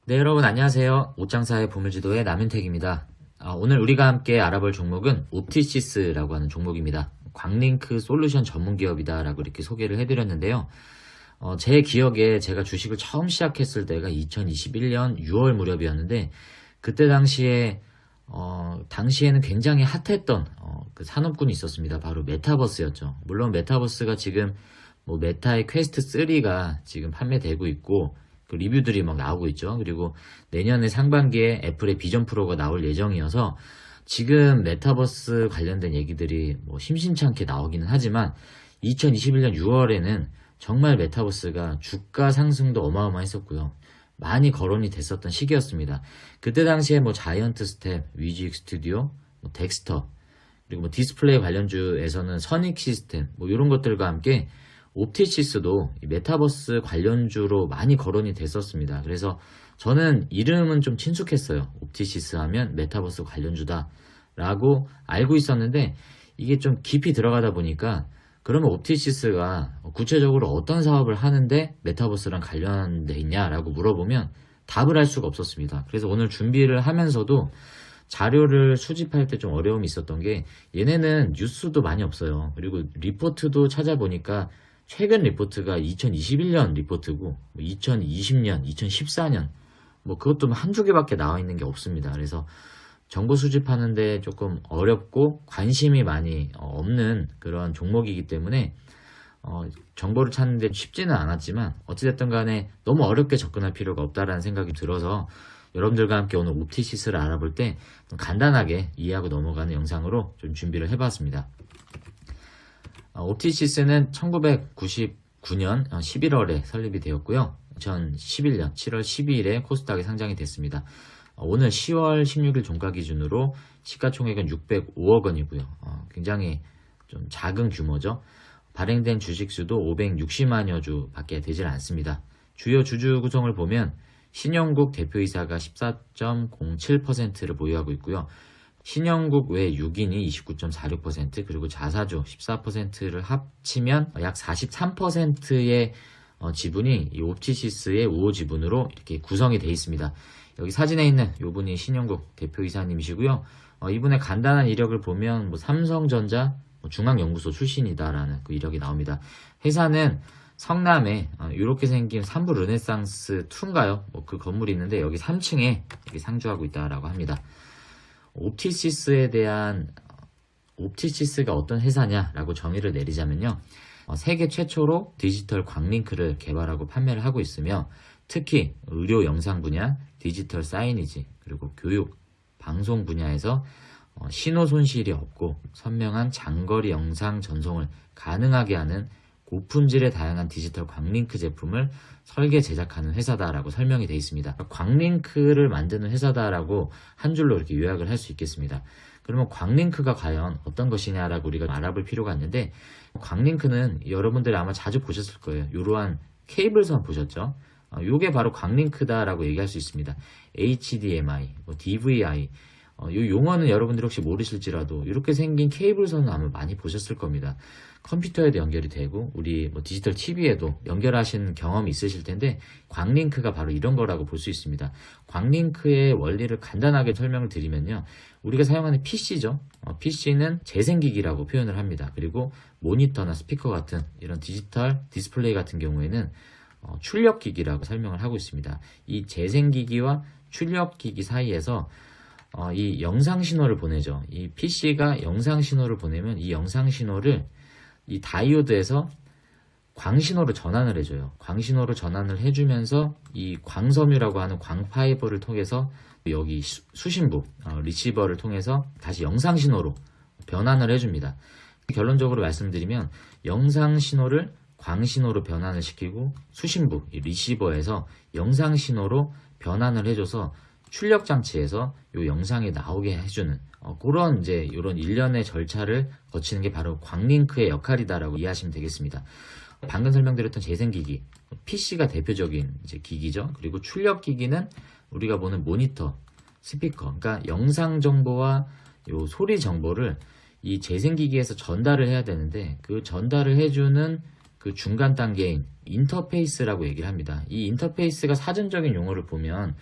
네, 여러분 안녕하세요. 옷장사의 보물지도의 남윤택입니다. 오늘 우리가 함께 알아볼 종목은 옵티시스라고 하는 종목입니다. 광링크 솔루션 전문 기업이다라고 이렇게 소개를 해드렸는데요. 제 기억에 제가 주식을 처음 시작했을 때가 2021년 6월 무렵이었는데 그때 당시에는 굉장히 핫했던 그 산업군이 있었습니다. 바로 메타버스였죠. 물론 메타버스가 지금 뭐 메타의 퀘스트 3가 지금 판매되고 있고 그 리뷰들이 막 나오고 있죠. 그리고 내년에 상반기에 애플의 비전 프로가 나올 예정이어서 지금 메타버스 관련된 얘기들이 뭐 심심찮게 나오기는 하지만 2021년 6월에는 정말 메타버스가 주가 상승도 어마어마했었고요. 많이 거론이 됐었던 시기였습니다. 그때 당시에 뭐 자이언트 스텝, 위직 스튜디오, 뭐 덱스터, 그리고 뭐 디스플레이 관련주에서는 선익 시스템, 뭐 이런 것들과 함께 옵티시스도 메타버스 관련주로 많이 거론이 됐었습니다. 그래서 저는 이름은 좀 친숙했어요. 옵티시스 하면 메타버스 관련주다 라고 알고 있었는데 이게 좀 깊이 들어가다 보니까 그러면 옵티시스가 구체적으로 어떤 사업을 하는데 메타버스랑 관련돼 있냐라고 물어보면 답을 할 수가 없었습니다. 그래서 오늘 준비를 하면서도 자료를 수집할 때 좀 어려움이 있었던 게 얘네는 뉴스도 많이 없어요. 그리고 리포트도 찾아보니까 최근 리포트가 2021년 리포트고 2020년, 2014년 뭐 그것도 한두 개밖에 나와 있는 게 없습니다. 그래서 정보 수집하는데 조금 어렵고 관심이 많이 없는 그런 종목이기 때문에 정보를 찾는데 쉽지는 않았지만 어찌됐든 간에 너무 어렵게 접근할 필요가 없다라는 생각이 들어서 여러분들과 함께 오늘 옵티시스를 알아볼 때 간단하게 이해하고 넘어가는 영상으로 좀 준비를 해봤습니다. 옵티시스는 1999년 11월에 설립이 되었고요. 2011년 7월 12일에 코스닥에 상장이 됐습니다. 오늘 10월 16일 종가 기준으로 시가총액은 605억 원이고요. 굉장히 좀 작은 규모죠. 발행된 주식수도 560만여 주밖에 되질 않습니다. 주요 주주 구성을 보면 신영국 대표이사가 14.07%를 보유하고 있고요. 신영국 외 6인이 29.46% 그리고 자사주 14%를 합치면 약 43%의 지분이 이 옵티시스의 우호 지분으로 이렇게 구성이 되어 있습니다. 여기 사진에 있는 이분이 신영국 대표이사님이시고요. 이분의 간단한 이력을 보면 뭐 삼성전자 중앙연구소 출신이다라는 그 이력이 나옵니다. 회사는 성남에 이렇게 생긴 삼부 르네상스 2인가요? 뭐 그 건물이 있는데 여기 3층에 이렇게 상주하고 있다라고 합니다. 옵티시스가 어떤 회사냐라고 정의를 내리자면요. 세계 최초로 디지털 광링크를 개발하고 판매를 하고 있으며 특히 의료 영상 분야, 디지털 사이니지, 그리고 교육, 방송 분야에서 신호 손실이 없고 선명한 장거리 영상 전송을 가능하게 하는 고품질의 다양한 디지털 광링크 제품을 설계 제작하는 회사다라고 설명이 되어 있습니다. 광링크를 만드는 회사다라고 한 줄로 이렇게 요약을 할 수 있겠습니다. 그러면 광링크가 과연 어떤 것이냐라고 우리가 알아볼 필요가 있는데 광링크는 여러분들이 아마 자주 보셨을 거예요. 이러한 케이블선 보셨죠? 이게 바로 광링크다라고 얘기할 수 있습니다. HDMI, DVI 이 용어는 여러분들이 혹시 모르실지라도 이렇게 생긴 케이블선은 아마 많이 보셨을 겁니다. 컴퓨터에도 연결이 되고 우리 디지털 TV에도 연결하신 경험이 있으실 텐데 광링크가 바로 이런 거라고 볼 수 있습니다. 광링크의 원리를 간단하게 설명을 드리면요. 우리가 사용하는 PC죠. PC는 재생기기라고 표현을 합니다. 그리고 모니터나 스피커 같은 이런 디지털 디스플레이 같은 경우에는 출력기기라고 설명을 하고 있습니다. 이 재생기기와 출력기기 사이에서 이 영상 신호를 보내죠. 이 PC가 영상 신호를 보내면 이 영상 신호를 이 다이오드에서 광신호로 전환을 해줘요. 광신호로 전환을 해주면서 이 광섬유라고 하는 광파이버를 통해서 여기 수신부, 리시버를 통해서 다시 영상 신호로 변환을 해줍니다. 결론적으로 말씀드리면 영상 신호를 광신호로 변환을 시키고 수신부, 이 리시버에서 영상 신호로 변환을 해줘서 출력 장치에서 이 영상이 나오게 해주는 그런 이런 일련의 절차를 거치는 게 바로 광링크의 역할이다라고 이해하시면 되겠습니다. 방금 설명드렸던 재생기기, PC가 대표적인 기기죠. 그리고 출력 기기는 우리가 보는 모니터, 스피커, 그러니까 영상 정보와 요 소리 정보를 이 재생기기에서 전달을 해야 되는데 그 전달을 해주는 그 중간 단계인 인터페이스라고 얘기를 합니다. 이 인터페이스가 사전적인 용어를 보면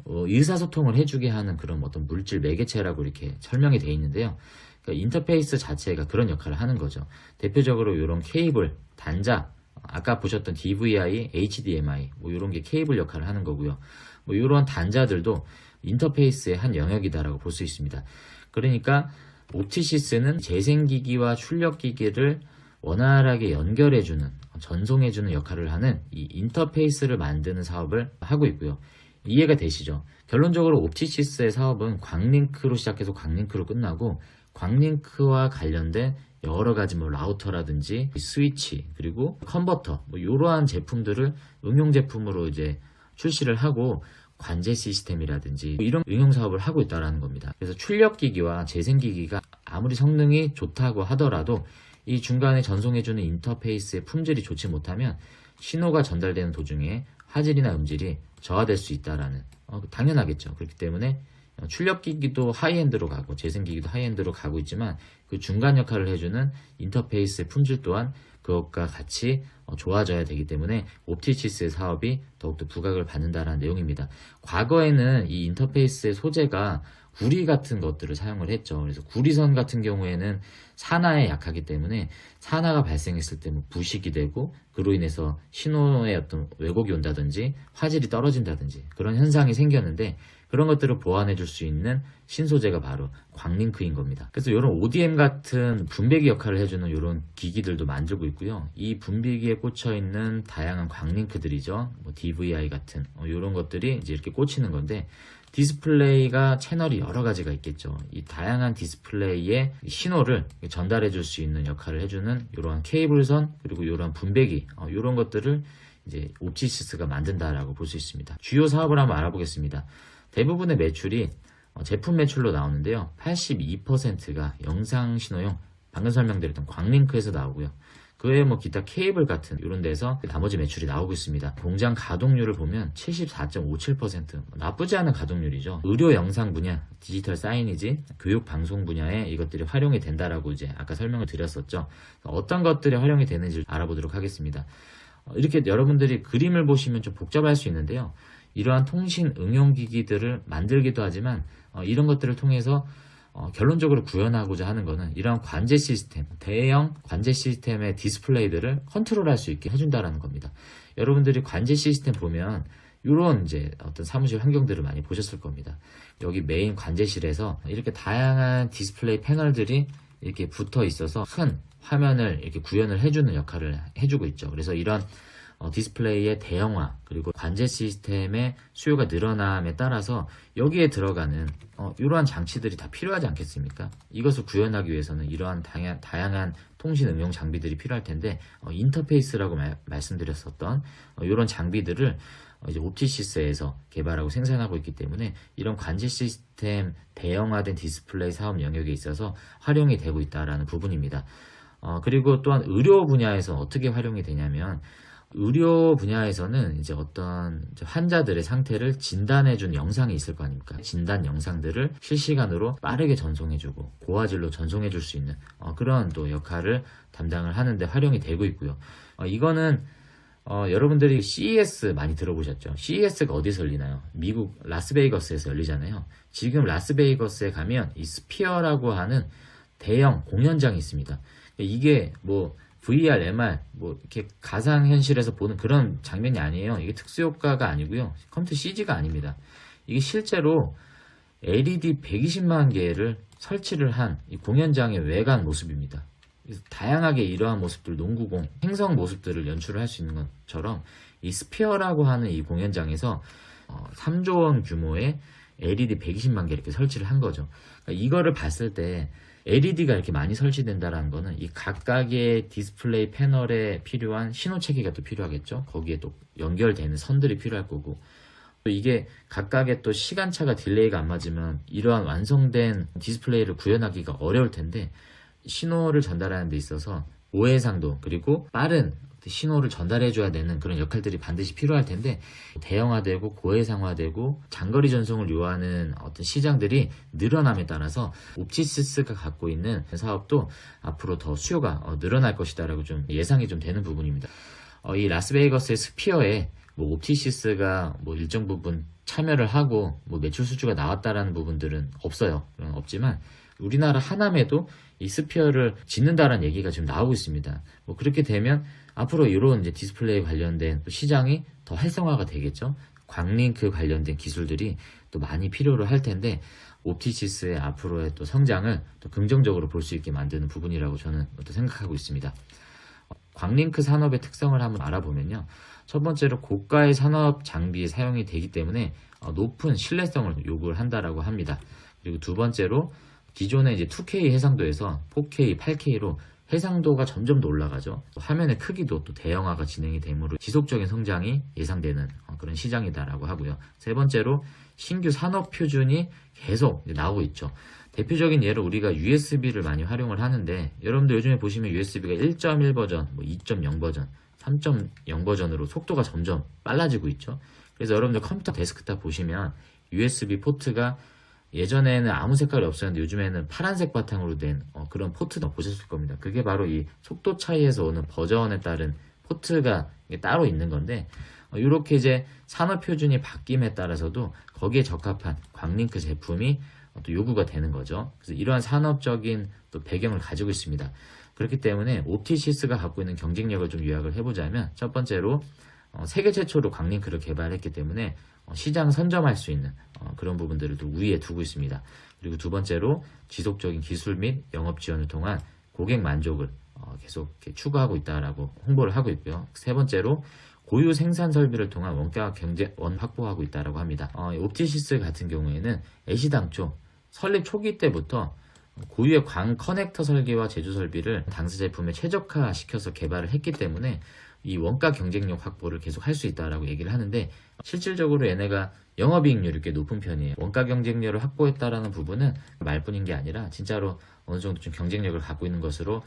의사소통을 해주게 하는 그런 어떤 물질 매개체라고 이렇게 설명이 되어 있는데요. 그러니까 인터페이스 자체가 그런 역할을 하는 거죠. 대표적으로 이런 케이블, 단자, 아까 보셨던 DVI, HDMI 뭐 이런 게 케이블 역할을 하는 거고요. 뭐 이런 단자들도 인터페이스의 한 영역이다라고 볼 수 있습니다. 그러니까 옵티시스는 재생기기와 출력기기를 원활하게 연결해주는, 전송해주는 역할을 하는 이 인터페이스를 만드는 사업을 하고 있고요. 이해가 되시죠? 결론적으로 옵티시스의 사업은 광링크로 시작해서 광링크로 끝나고, 광링크와 관련된 여러 가지 뭐 라우터라든지 스위치 그리고 컨버터 뭐 이러한 제품들을 응용 제품으로 이제 출시를 하고 관제 시스템이라든지 이런 응용 사업을 하고 있다는 겁니다. 그래서 출력기기와 재생기기가 아무리 성능이 좋다고 하더라도 이 중간에 전송해주는 인터페이스의 품질이 좋지 못하면 신호가 전달되는 도중에 화질이나 음질이 저하될 수 있다라는 당연하겠죠. 그렇기 때문에 출력기기도 하이엔드로 가고 재생기기도 하이엔드로 가고 있지만 그 중간 역할을 해주는 인터페이스의 품질 또한 그것과 같이 좋아져야 되기 때문에 옵티시스의 사업이 더욱더 부각을 받는다는 내용입니다. 과거에는 이 인터페이스의 소재가 구리 같은 것들을 사용을 했죠. 그래서 구리선 같은 경우에는 산화에 약하기 때문에 산화가 발생했을 때 뭐 부식이 되고 그로 인해서 신호에 어떤 왜곡이 온다든지 화질이 떨어진다든지 그런 현상이 생겼는데 그런 것들을 보완해 줄 수 있는 신소재가 바로 광링크인 겁니다. 그래서 이런 ODM 같은 분배기 역할을 해주는 이런 기기들도 만들고 있고요. 이 분배기에 꽂혀 있는 다양한 광링크들이죠. 뭐 DVI 같은 이런 것들이 이제 이렇게 꽂히는 건데 디스플레이가 채널이 여러 가지가 있겠죠. 이 다양한 디스플레이에 신호를 전달해 줄 수 있는 역할을 해주는 이러한 케이블선 그리고 이러한 분배기 이런 것들을 이제 옵티시스가 만든다라고 볼 수 있습니다. 주요 사업을 한번 알아보겠습니다. 대부분의 매출이 제품 매출로 나오는데요. 82%가 영상 신호용 방금 설명드렸던 광링크에서 나오고요. 그 외에 뭐 기타 케이블 같은 이런 데서 나머지 매출이 나오고 있습니다. 공장 가동률을 보면 74.57% 나쁘지 않은 가동률이죠. 의료 영상 분야, 디지털 사이니지, 교육 방송 분야에 이것들이 활용이 된다라고 이제 아까 설명을 드렸었죠. 어떤 것들이 활용이 되는지 알아보도록 하겠습니다. 이렇게 여러분들이 그림을 보시면 좀 복잡할 수 있는데요. 이러한 통신 응용기기들을 만들기도 하지만 이런 것들을 통해서 결론적으로 구현하고자 하는 것은 이러한 관제 시스템, 대형 관제 시스템의 디스플레이들을 컨트롤할 수 있게 해준다는 겁니다. 여러분들이 관제 시스템 보면 이런 이제 어떤 사무실 환경들을 많이 보셨을 겁니다. 여기 메인 관제실에서 이렇게 다양한 디스플레이 패널들이 이렇게 붙어 있어서 큰 화면을 이렇게 구현을 해주는 역할을 해주고 있죠. 그래서 이런 디스플레이의 대형화 그리고 관제 시스템의 수요가 늘어남에 따라서 여기에 들어가는 이러한 장치들이 다 필요하지 않겠습니까? 이것을 구현하기 위해서는 이러한 다양한 통신 응용 장비들이 필요할 텐데 인터페이스라고 말씀드렸었던 이런 장비들을 이제 옵티시스에서 개발하고 생산하고 있기 때문에 이런 관제 시스템 대형화된 디스플레이 사업 영역에 있어서 활용이 되고 있다라는 부분입니다. 그리고 또한 의료 분야에서 어떻게 활용이 되냐면 의료 분야에서는 이제 어떤 환자들의 상태를 진단해준 영상이 있을 거 아닙니까? 진단 영상들을 실시간으로 빠르게 전송해주고 고화질로 전송해줄 수 있는 그런 또 역할을 담당을 하는데 활용이 되고 있고요. 이거는 여러분들이 CES 많이 들어보셨죠? CES가 어디서 열리나요? 미국 라스베이거스에서 열리잖아요. 지금 라스베이거스에 가면 이 스피어라고 하는 대형 공연장이 있습니다. 이게 뭐 VR, MR, 뭐 이렇게 가상현실에서 보는 그런 장면이 아니에요. 이게 특수효과가 아니고요. 컴퓨터 CG가 아닙니다. 이게 실제로 LED 120만 개를 설치를 한 이 공연장의 외관 모습입니다. 그래서 다양하게 이러한 모습들, 농구공, 행성 모습들을 연출을 할 수 있는 것처럼 이 스피어라고 하는 이 공연장에서 3조 원 규모의 LED 120만 개 이렇게 설치를 한 거죠. 그러니까 이거를 봤을 때 LED가 이렇게 많이 설치된다는 거는 이 각각의 디스플레이 패널에 필요한 신호 체계가 또 필요하겠죠. 거기에 또 연결되는 선들이 필요할 거고 또 이게 각각의 또 시간차가 딜레이가 안 맞으면 이러한 완성된 디스플레이를 구현하기가 어려울 텐데 신호를 전달하는 데 있어서 오해상도 그리고 빠른 신호를 전달해줘야 되는 그런 역할들이 반드시 필요할 텐데, 대형화되고 고해상화되고 장거리 전송을 요하는 어떤 시장들이 늘어남에 따라서 옵티시스가 갖고 있는 사업도 앞으로 더 수요가 늘어날 것이다라고 좀 예상이 좀 되는 부분입니다. 이 라스베이거스의 스피어에 옵티시스가 일정 부분 참여를 하고 매출 수주가 나왔다라는 부분들은 없어요. 없지만 우리나라 하남에도 이 스피어를 짓는다라는 얘기가 지금 나오고 있습니다. 그렇게 되면 앞으로 이런 이제 디스플레이 관련된 시장이 더 활성화가 되겠죠. 광링크 관련된 기술들이 또 많이 필요로 할 텐데, 옵티시스의 앞으로의 또 성장을 또 긍정적으로 볼 수 있게 만드는 부분이라고 저는 또 생각하고 있습니다. 광링크 산업의 특성을 한번 알아보면요. 첫 번째로 고가의 산업 장비 사용이 되기 때문에 높은 신뢰성을 요구를 한다라고 합니다. 그리고 두 번째로 기존의 이제 2K 해상도에서 4K, 8K로 해상도가 점점 더 올라가죠. 화면의 크기도 또 대형화가 진행이 되므로 지속적인 성장이 예상되는 그런 시장이다라고 하고요. 세 번째로 신규 산업 표준이 계속 나오고 있죠. 대표적인 예로 우리가 USB를 많이 활용을 하는데, 여러분들 요즘에 보시면 USB가 1.1 버전, 2.0 버전, 3.0 버전으로 속도가 점점 빨라지고 있죠. 그래서 여러분들 컴퓨터 데스크탑 보시면 USB 포트가 예전에는 아무 색깔이 없었는데 요즘에는 파란색 바탕으로 된 그런 포트도 보셨을 겁니다. 그게 바로 이 속도 차이에서 오는 버전에 따른 포트가 따로 있는 건데, 이렇게 이제 산업 표준이 바뀜에 따라서도 거기에 적합한 광링크 제품이 또 요구가 되는 거죠. 그래서 이러한 산업적인 또 배경을 가지고 있습니다. 그렇기 때문에 옵티시스가 갖고 있는 경쟁력을 좀 요약을 해보자면, 첫 번째로 세계 최초로 광링크를 개발했기 때문에 시장 선점할 수 있는 그런 부분들을 또 우위에 두고 있습니다. 그리고 두 번째로 지속적인 기술 및 영업 지원을 통한 고객 만족을 계속 추구하고 있다라고 홍보를 하고 있고요. 세 번째로 고유 생산 설비를 통한 원가 경쟁원 확보하고 있다라고 합니다. 옵티시스 같은 경우에는 애시당초 설립 초기 때부터 고유의 광 커넥터 설계와 제조 설비를 당사 제품에 최적화시켜서 개발을 했기 때문에 이 원가 경쟁력 확보를 계속 할 수 있다라고 얘기를 하는데, 실질적으로 얘네가 영업이익률이 꽤 높은 편이에요. 원가 경쟁력을 확보했다라는 부분은 말뿐인 게 아니라 진짜로 어느 정도 좀 경쟁력을 갖고 있는 것으로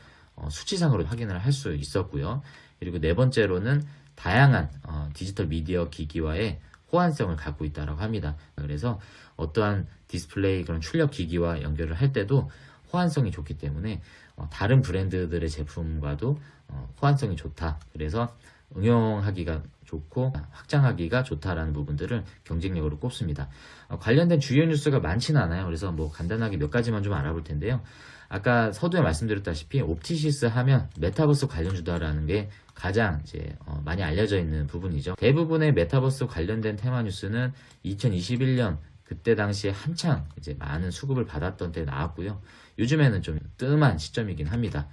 수치상으로 확인을 할 수 있었고요. 그리고 네 번째로는 다양한 디지털 미디어 기기와의 호환성을 갖고 있다라고 합니다. 그래서 어떠한 디스플레이 그런 출력 기기와 연결을 할 때도 호환성이 좋기 때문에 다른 브랜드들의 제품과도 호환성이 좋다. 그래서 응용하기가 좋고 확장하기가 좋다라는 부분들을 경쟁력으로 꼽습니다. 관련된 주요 뉴스가 많지는 않아요. 그래서 간단하게 몇 가지만 좀 알아볼 텐데요. 아까 서두에 말씀드렸다시피 옵티시스 하면 메타버스 관련주다라는 게 가장 이제 많이 알려져 있는 부분이죠. 대부분의 메타버스 관련된 테마 뉴스는 2021년 그때 당시에 한창 이제 많은 수급을 받았던 때 나왔고요. 요즘에는 좀 뜸한 시점이긴 합니다.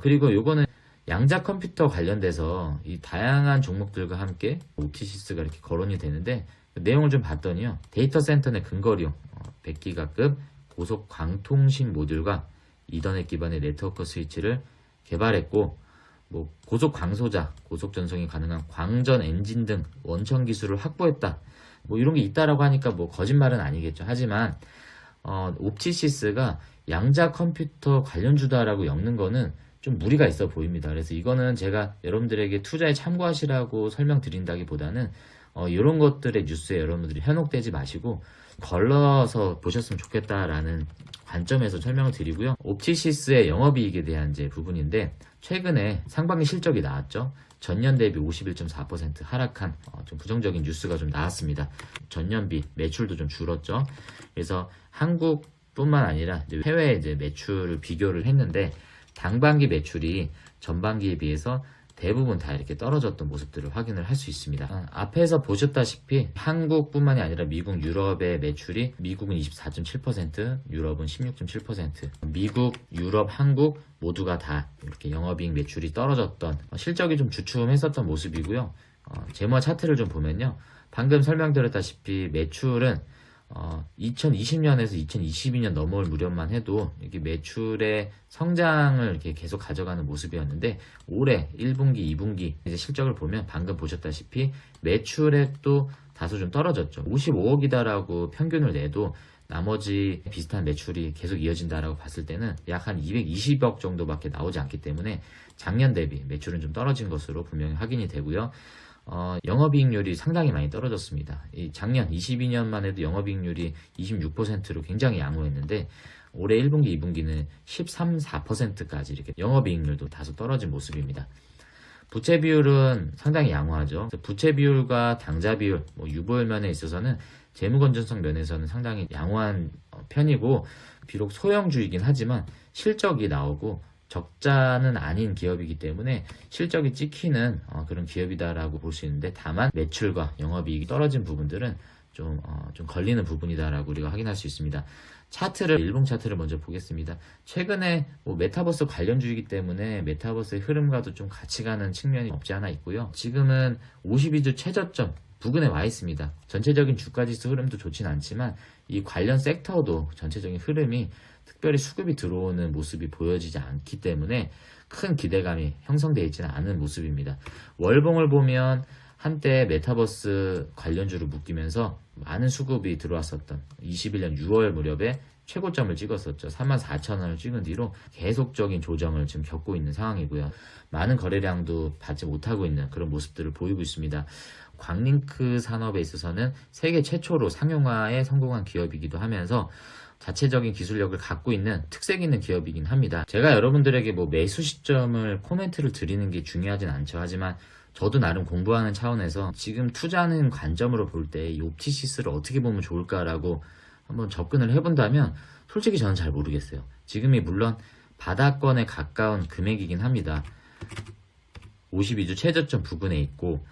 그리고 요거는 양자 컴퓨터 관련돼서 이 다양한 종목들과 함께 옵티시스가 이렇게 거론이 되는데, 그 내용을 좀 봤더니요. 데이터 센터 내 근거리용 100기가급 고속 광통신 모듈과 이더넷 기반의 네트워크 스위치를 개발했고, 고속 광소자, 고속 전송이 가능한 광전 엔진 등 원천 기술을 확보했다. 이런 게 있다라고 하니까 거짓말은 아니겠죠. 하지만 옵티시스가 양자 컴퓨터 관련주다라고 엮는 거는 좀 무리가 있어 보입니다. 그래서 이거는 제가 여러분들에게 투자에 참고하시라고 설명드린다기보다는 이런 것들의 뉴스에 여러분들이 현혹되지 마시고 걸러서 보셨으면 좋겠다라는 관점에서 설명을 드리고요. 옵티시스의 영업이익에 대한 이제 부분인데, 최근에 상반기 실적이 나왔죠. 전년 대비 51.4% 하락한 좀 부정적인 뉴스가 좀 나왔습니다. 전년비 매출도 좀 줄었죠. 그래서 한국뿐만 아니라 해외 이제 매출을 비교를 했는데, 당반기 매출이 전반기에 비해서 대부분 다 이렇게 떨어졌던 모습들을 확인을 할 수 있습니다. 앞에서 보셨다시피 한국뿐만이 아니라 미국, 유럽의 매출이 미국은 24.7%, 유럽은 16.7%, 미국, 유럽, 한국 모두가 다 이렇게 영업이익 매출이 떨어졌던 실적이 좀 주춤했었던 모습이고요. 재무 차트를 좀 보면요. 방금 설명드렸다시피 매출은 2020년에서 2022년 넘어올 무렵만 해도 이렇게 매출의 성장을 이렇게 계속 가져가는 모습이었는데, 올해 1분기, 2분기 이제 실적을 보면 방금 보셨다시피 매출액도 다소 좀 떨어졌죠. 55억이다라고 평균을 내도 나머지 비슷한 매출이 계속 이어진다라고 봤을 때는 약 한 220억 정도밖에 나오지 않기 때문에 작년 대비 매출은 좀 떨어진 것으로 분명히 확인이 되고요. 영업이익률이 상당히 많이 떨어졌습니다. 이 작년 22년만 해도 영업이익률이 26%로 굉장히 양호했는데 올해 1분기, 2분기는 13, 4%까지 이렇게 영업이익률도 다소 떨어진 모습입니다. 부채 비율은 상당히 양호하죠. 부채 비율과 당좌 비율, 유보율 면에 있어서는 재무 건전성 면에서는 상당히 양호한 편이고, 비록 소형주이긴 하지만 실적이 나오고 적자는 아닌 기업이기 때문에 실적이 찍히는 그런 기업이다라고 볼 수 있는데, 다만 매출과 영업이익이 떨어진 부분들은 좀 걸리는 부분이다라고 우리가 확인할 수 있습니다. 일봉 차트를 먼저 보겠습니다. 최근에 메타버스 관련주이기 때문에 메타버스의 흐름과도 좀 같이 가는 측면이 없지 않아 있고요. 지금은 52주 최저점 부근에 와 있습니다. 전체적인 주가지수 흐름도 좋진 않지만 이 관련 섹터도 전체적인 흐름이 특별히 수급이 들어오는 모습이 보여지지 않기 때문에 큰 기대감이 형성되어 있지는 않은 모습입니다. 월봉을 보면 한때 메타버스 관련주를 묶이면서 많은 수급이 들어왔었던 21년 6월 무렵에 최고점을 찍었었죠. 34,000원을 찍은 뒤로 계속적인 조정을 지금 겪고 있는 상황이고요. 많은 거래량도 받지 못하고 있는 그런 모습들을 보이고 있습니다. 광링크 산업에 있어서는 세계 최초로 상용화에 성공한 기업이기도 하면서 자체적인 기술력을 갖고 있는 특색 있는 기업이긴 합니다. 제가 여러분들에게 매수 시점을 코멘트를 드리는 게 중요하진 않죠. 하지만 저도 나름 공부하는 차원에서 지금 투자하는 관점으로 볼 때 이 옵티시스를 어떻게 보면 좋을까라고 한번 접근을 해본다면 솔직히 저는 잘 모르겠어요. 지금이 물론 바닥권에 가까운 금액이긴 합니다. 52주 최저점 부근에 있고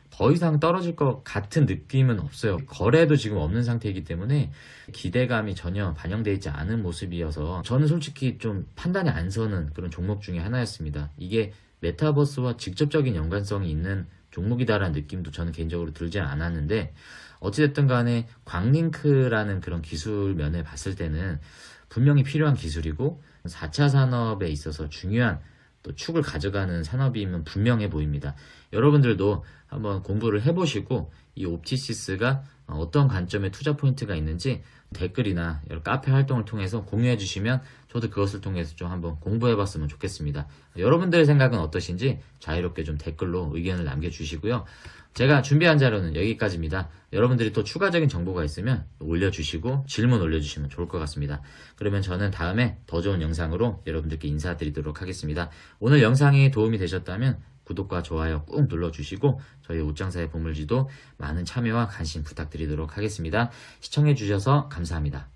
더 이상 떨어질 것 같은 느낌은 없어요. 거래도 지금 없는 상태이기 때문에 기대감이 전혀 반영되어 있지 않은 모습이어서 저는 솔직히 좀 판단이 안 서는 그런 종목 중에 하나였습니다. 이게 메타버스와 직접적인 연관성이 있는 종목이다라는 느낌도 저는 개인적으로 들지 않았는데, 어찌됐든 간에 광링크라는 그런 기술 면을 봤을 때는 분명히 필요한 기술이고 4차 산업에 있어서 중요한 또 축을 가져가는 산업임은 분명해 보입니다. 여러분들도 한번 공부를 해보시고 이 옵티시스가 어떤 관점의 투자 포인트가 있는지 댓글이나 여러 카페 활동을 통해서 공유해 주시면 저도 그것을 통해서 좀 한번 공부해 봤으면 좋겠습니다. 여러분들의 생각은 어떠신지 자유롭게 좀 댓글로 의견을 남겨주시고요. 제가 준비한 자료는 여기까지입니다. 여러분들이 또 추가적인 정보가 있으면 올려주시고 질문 올려주시면 좋을 것 같습니다. 그러면 저는 다음에 더 좋은 영상으로 여러분들께 인사드리도록 하겠습니다. 오늘 영상이 도움이 되셨다면 구독과 좋아요 꾹 눌러주시고 저희 옷장사의 보물지도 많은 참여와 관심 부탁드리도록 하겠습니다. 시청해주셔서 감사합니다.